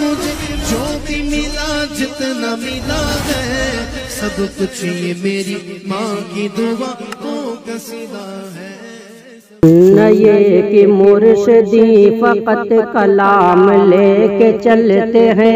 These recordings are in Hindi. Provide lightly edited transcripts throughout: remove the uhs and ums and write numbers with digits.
मुझे जो भी मिला जितना मिला है, सब कुछ ये मेरी माँ की दुआ को कसीदा है। न ये कि मुर्शिदी फकत कलाम लेके चलते हैं,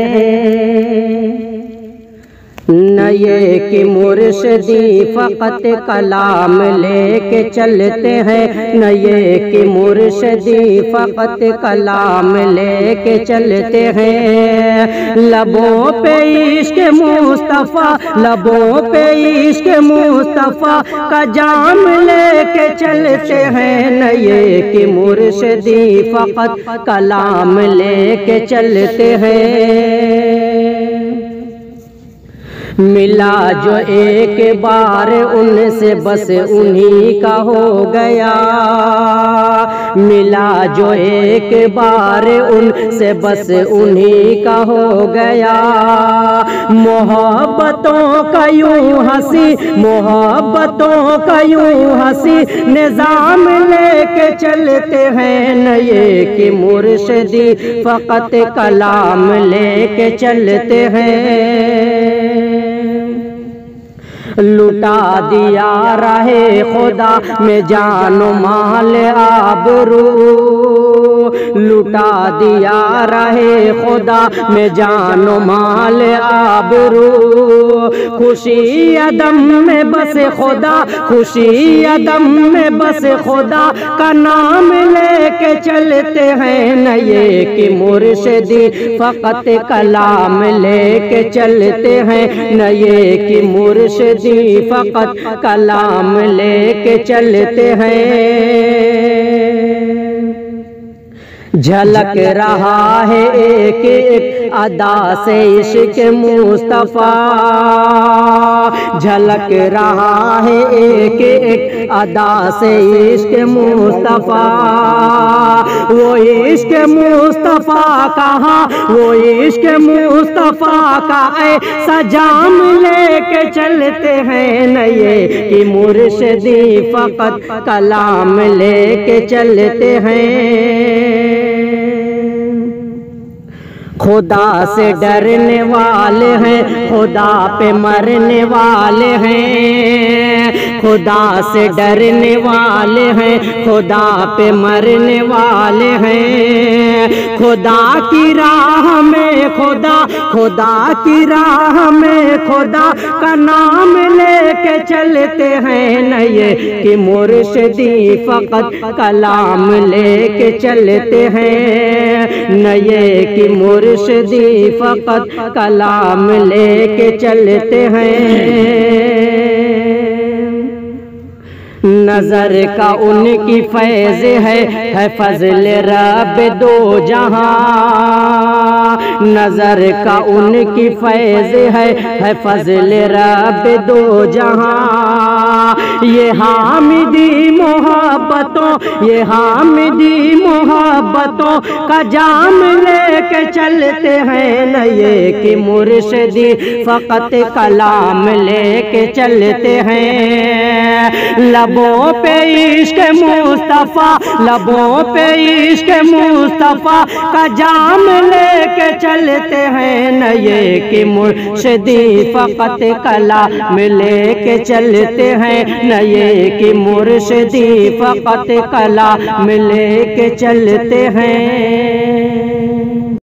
न ये कि मुर्शिदी फकत कलाम लेके चलते हैं, न ये कि मुर्शिदी फकत कलाम लेके चलते हैं। लबों पे इश्क मुस्तफ़ा, लबों पे इश्क मुस्तफ़ा का जाम लेके चलते हैं, न ये कि मुर्शिदी फकत कलाम लेके चलते हैं। मिला जो एक बार उनसे बस उन्हीं का हो गया, मिला जो एक बार उनसे बस उन्हीं का हो गया। मोहब्बतों का यूं हंसी, मोहब्बतों का यूं हंसी निजाम लेके चलते हैं, न ये कि मुर्शिदी फकत कलाम लेके चलते हैं। लुटा दिया रहे खुदा में जान माल आबरू, लुटा दिया रहे खुदा में जान माल आबरू। खुशी अदम में बस खुदा, खुशी अदम में बस खुदा का नाम लेके चलते हैं, न ये कि मुर्शिदी फकत कलाम लेके चलते हैं, न ये कि मुर्शिदी फकत कलाम लेके चलते हैं। झलक रहा है एक एक अदा से इश्क मुस्तफ़ा, झलक रहा है एक एक अदा से इश्क मुस्तफ़ा। वो इश्क मुस्तफ़ा कहाँ, वो इश्क मुस्तफ़ा का ऐसा जाम लेके चलते हैं, न ये कि मुर्शिदी फकत कलाम लेके चलते हैं। खुदा से डरने वाले हैं, खुदा पे मरने वाले हैं, खुदा से डरने वाले हैं, खुदा पे मरने वाले हैं। खुदा की राह में खुदा, खुदा की राह में खुदा का नाम लेके चलते हैं, न ये कि मुर्शिदी फकत कलाम लेके चलते हैं, न ये कि मुर्शिदी फकत कलाम लेके चलते हैं। नजर का उनकी फैज़ है फजल रब दो जहां, नजर का उनकी फैज़ है फजल रब दो जहां। ये हामिदी मोहब्बतों, ये हामिदी मोहब्बतों का जाम लेके चलते हैं, न ये कि मुर्शिदी फकत कलाम लेके चलते हैं। लबों पे इश्क मुस्तफ़ा, लबों पे इश्क मुस्तफ़ा का जाम लेके चलते हैं, न ये कि मुर्शिदी फकत कलाम लेके चलते हैं, न ये कि मुर्शिदी फकत कलाम लेके चलते हैं।